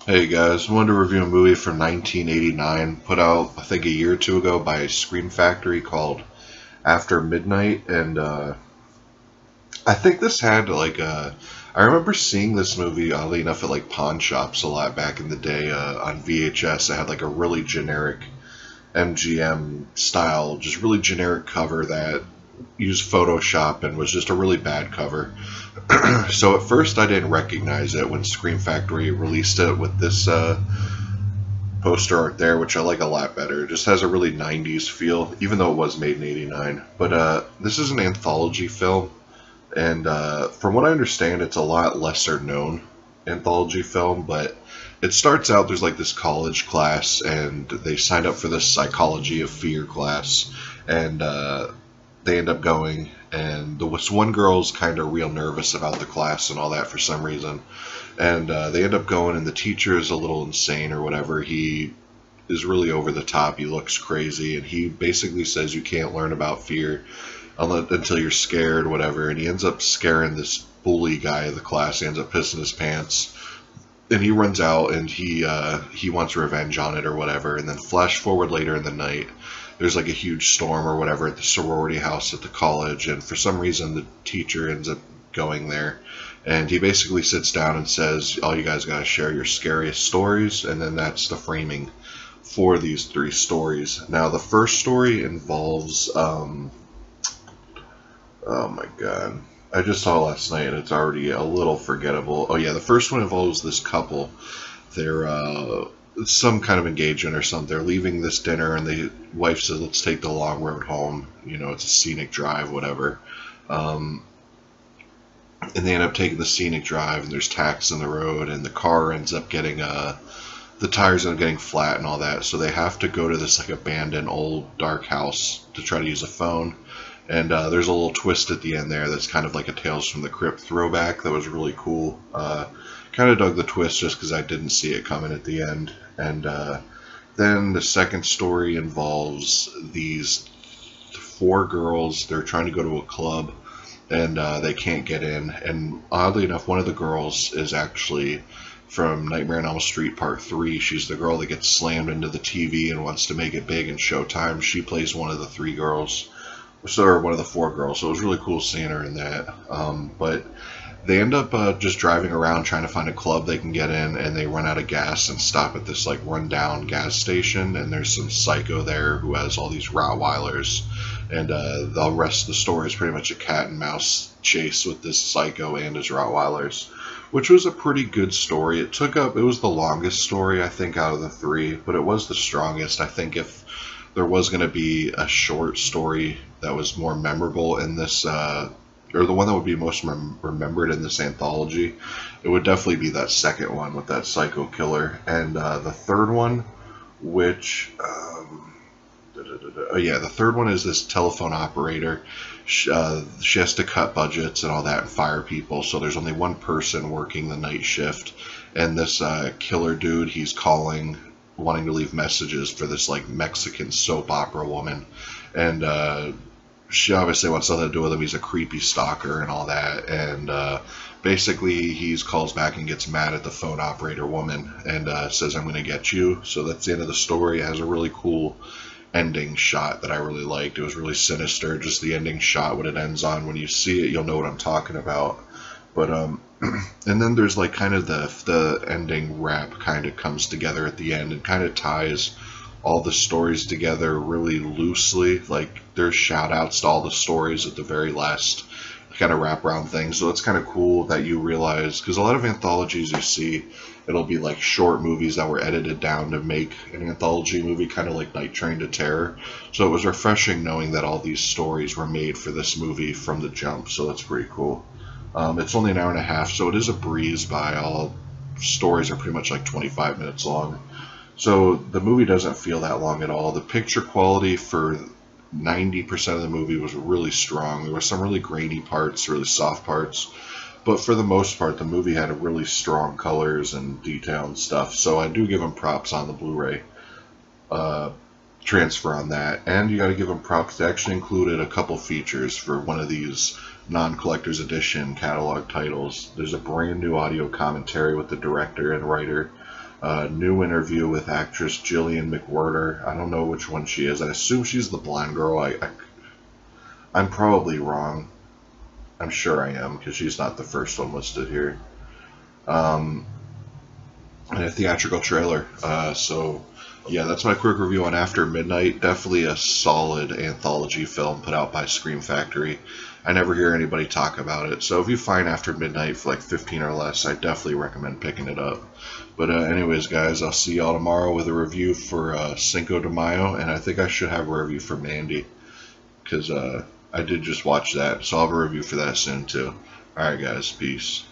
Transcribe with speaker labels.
Speaker 1: Hey guys, I wanted to review a movie from 1989, put out I think a year or two ago by Scream Factory called After Midnight, and I think this had I remember seeing this movie oddly enough at like pawn shops a lot back in the day on VHS. It had like a really generic MGM style, just really generic cover that used Photoshop and was just a really bad cover. So at first I didn't recognize it when Scream Factory released it with this poster art there, which I like a lot better. It just has a really 90s feel, even though it was made in 89. But this is an anthology film, and from what I understand, it's a lot lesser known anthology film, but it starts out, there's like this college class, and they signed up for this psychology of fear class, and they end up going, and this one girl's kind of real nervous about the class and all that for some reason, and they end up going, and the teacher is a little insane or whatever. He is really over the top. He looks crazy, and he basically says you can't learn about fear until you're scared, whatever. And he ends up scaring this bully guy in the class. He ends up pissing his pants, and he runs out, and he wants revenge on it or whatever. And then flash forward later in the night, there's like a huge storm or whatever at the sorority house at the college, and for some reason the teacher ends up going there, and he basically sits down and says, all you guys got to share your scariest stories, and then that's the framing for these three stories. Now the first story involves oh my god, I just saw it last night and it's already a little forgettable. Oh yeah, the first one involves this couple. They're some kind of engagement or something. They're leaving this dinner, and the wife says, let's take the long road home. You know, it's a scenic drive, whatever. And they end up taking the scenic drive, and there's tacks in the road, and the car ends up getting, the tires end up getting flat and all that. So they have to go to this like abandoned old dark house to try to use a phone. And there's a little twist at the end there that's kind of like a Tales from the Crypt throwback that was really cool. Kind of dug the twist just because I didn't see it coming at the end. And then the second story involves these four girls. They're trying to go to a club, and they can't get in. And oddly enough, one of the girls is actually from Nightmare on Elm Street Part 3. She's the girl that gets slammed into the TV and wants to make it big in Showtime. She plays one of the three girls, or one of the four girls. So it was really cool seeing her in that. But they end up just driving around trying to find a club they can get in, and they run out of gas and stop at this like rundown gas station, and there's some psycho there who has all these Rottweilers, and the rest of the story is pretty much a cat and mouse chase with this psycho and his Rottweilers, which was a pretty good story. It was the longest story I think out of the three, but it was the strongest. I think if there was going to be a short story that was more memorable in this or the one that would be most remembered in this anthology, it would definitely be that second one with that psycho killer. And the third one, which, oh yeah, the third one is this telephone operator. She has to cut budgets and all that and fire people, so there's only one person working the night shift. And this killer dude, he's calling, wanting to leave messages for this like Mexican soap opera woman. And she obviously wants nothing to do with him. He's a creepy stalker and all that. And basically he calls back and gets mad at the phone operator woman and says, I'm going to get you. So that's the end of the story. It has a really cool ending shot that I really liked. It was really sinister. Just the ending shot, what it ends on. When you see it, you'll know what I'm talking about. But and then there's like kind of the ending wrap kind of comes together at the end and kind of ties all the stories together really loosely. Like there's shout outs to all the stories at the very last kind of wraparound thing. So it's kind of cool that you realize, because a lot of anthologies you see, it'll be like short movies that were edited down to make an anthology movie, kind of like Night Train to Terror. So it was refreshing knowing that all these stories were made for this movie from the jump. So that's pretty cool. It's only an hour and a half, so it is a breeze by. All stories are pretty much like 25 minutes long. So the movie doesn't feel that long at all. The picture quality for 90% of the movie was really strong. There were some really grainy parts, really soft parts, but for the most part the movie had really strong colors and detail and stuff. So I do give them props on the Blu-ray transfer on that. And you got to give them props. They actually included a couple features for one of these non-collector's edition catalog titles. There's a brand new audio commentary with the director and writer New interview with actress Jillian McWhirter. I don't know which one she is. I assume she's the blonde girl. I'm probably wrong. I'm sure I am, because she's not the first one listed here. And a theatrical trailer. So, yeah, that's my quick review on After Midnight. Definitely a solid anthology film put out by Scream Factory. I never hear anybody talk about it. So if you find After Midnight for like 15 or less, I definitely recommend picking it up. But anyways, guys, I'll see y'all tomorrow with a review for Cinco de Mayo. And I think I should have a review for Mandy, because I did just watch that. So I'll have a review for that soon, too. Alright, guys. Peace.